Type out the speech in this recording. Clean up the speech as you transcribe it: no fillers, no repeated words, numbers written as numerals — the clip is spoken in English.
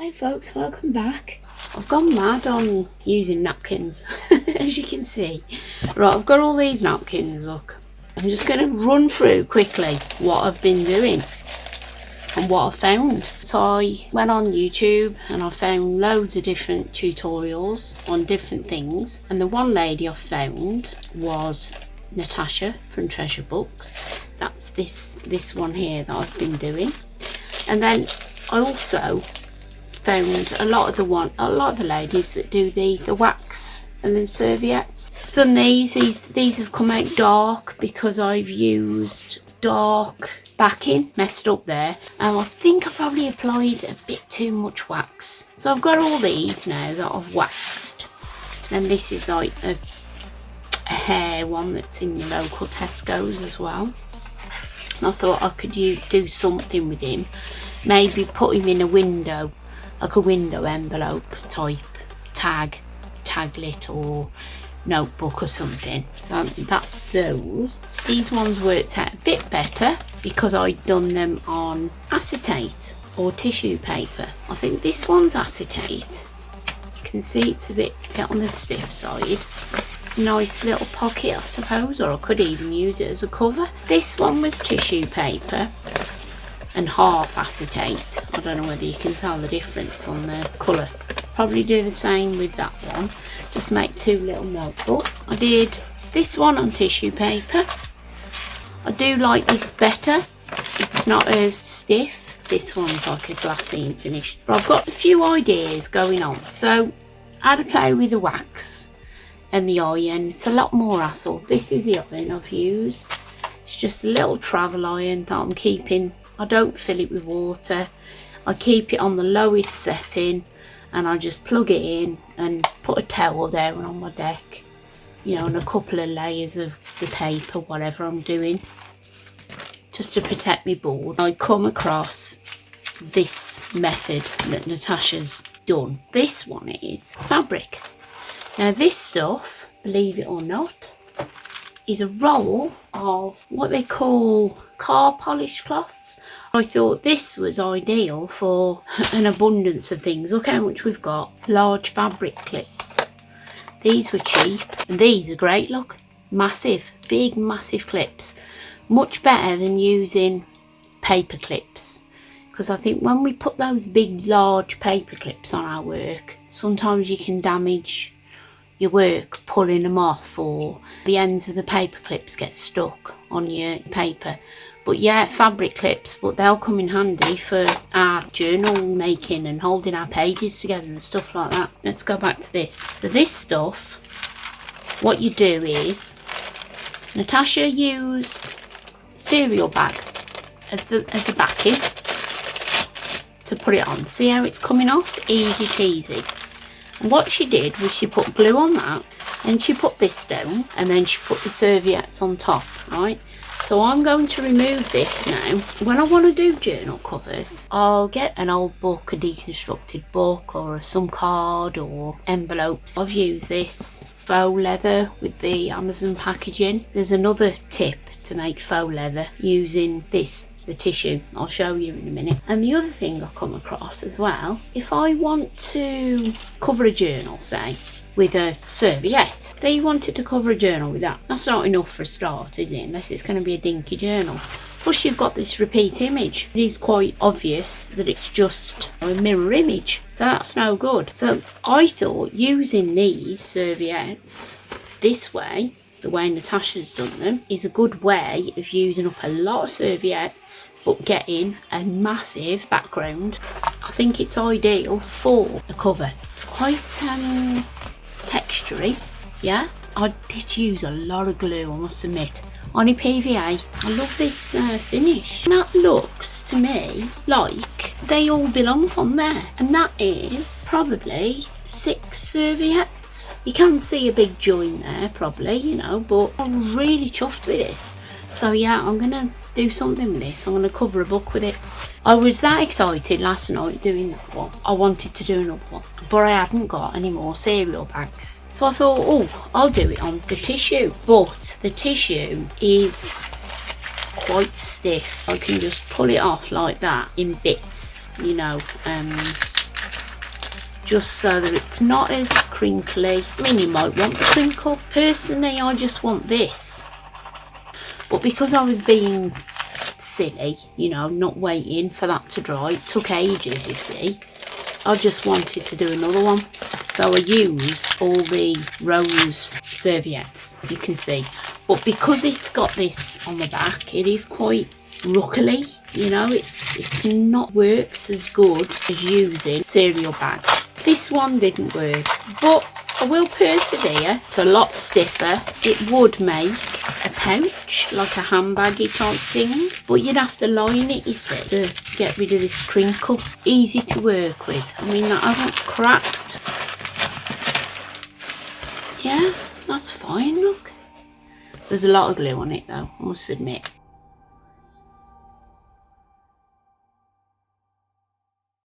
Hey folks, welcome back. I've gone mad on using napkins, as you can see. Right, I've got all these napkins, look. I'm just going to run through quickly what I've been doing and what I found. So I went on YouTube and I found loads of different tutorials on different things. And the one lady I found was Natasha from Treasure Books. That's this one here that I've been doing. And then I also found a lot of the ladies that do the wax and then serviettes. Done these have come out dark because I've used dark backing, messed up there, and I think I probably applied a bit too much wax. So I've got all these now that I've waxed. And this is like a hair one that's in the local Tesco's as well. And I thought I could do something with him, maybe put him in a window, like a window envelope type taglet or notebook or something. So that's those. These ones worked out a bit better because I'd done them on acetate or tissue paper. I think this one's acetate. You can see it's a bit on the stiff side. Nice little pocket, I suppose, or I could even use it as a cover. This one was tissue paper and half acetate. I don't know whether you can tell the difference on the colour. Probably do the same with that one. Just make two little notebooks. I did this one on tissue paper. I do like this better. It's not as stiff. This one's like a glassine finish. But I've got a few ideas going on. So I had to play with the wax and the iron. It's a lot more hassle. This is the iron I've used. It's just a little travel iron that I'm keeping. I don't fill it with water. I keep it on the lowest setting and I just plug it in and put a towel down on my deck, you know, and a couple of layers of the paper, whatever I'm doing, just to protect my board. I come across this method that Natasha's done. This one is fabric. Now this stuff, believe it or not, is a roll of what they call car polish cloths. I thought this was ideal for an abundance of things. Look how much we've got. Large fabric clips. These were cheap and these are great. Look, massive, big massive clips. Much better than using paper clips, because I think when we put those big large paper clips on our work, sometimes you can damage your work pulling them off, or the ends of the paper clips get stuck on your paper. But yeah, fabric clips, but they'll come in handy for our journal making and holding our pages together and stuff like that. Let's go back to this. So this stuff, what you do is, Natasha used cereal bag as a backing to put it on. See how it's coming off? Easy peasy. And what she did was she put glue on that and she put this down and then she put the serviettes on top, right? So I'm going to remove this now. When I want to do journal covers, I'll get an old book, a deconstructed book, or some card or envelopes. I've used this faux leather with the Amazon packaging. There's another tip to make faux leather using this, the tissue. I'll show you in a minute. And the other thing I come across as well, if I want to cover a journal, say, with a serviette, they wanted to cover a journal with that. That's not enough for a start, is it? Unless it's going to be a dinky journal. Plus you've got this repeat image. It is quite obvious that it's just a mirror image, so that's no good. So I thought using these serviettes this way, the way Natasha's done them, is a good way of using up a lot of serviettes but getting a massive background. I think it's ideal for a cover. It's quite textury, yeah. I did use a lot of glue, I must admit, on a PVA. I love this finish. And that looks to me like they all belong on there, and that is probably 6 serviettes. You can see a big joint there probably, you know, but I'm really chuffed with this. So yeah, I'm gonna do something with this. I'm gonna cover a book with it. I was that excited last night doing that one. I wanted to do another one, but I hadn't got any more cereal bags. So I thought, oh, I'll do it on the tissue. But the tissue is quite stiff. I can just pull it off like that in bits, you know, just so that it's not as crinkly. I mean, you might want the crinkle. Personally, I just want this. But because I was being silly, you know, not waiting for that to dry, it took ages, you see. I just wanted to do another one. So I use all the rose serviettes, you can see. But because it's got this on the back, it is quite ruckly, you know, it's not worked as good as using cereal bags. This one didn't work, but I will persevere. It's a lot stiffer. It would make a pouch, like a handbaggy type thing, but you'd have to line it, you see, to get rid of this crinkle. Easy to work with. I mean, that hasn't cracked. Yeah, that's fine, look. There's a lot of glue on it though, I must admit.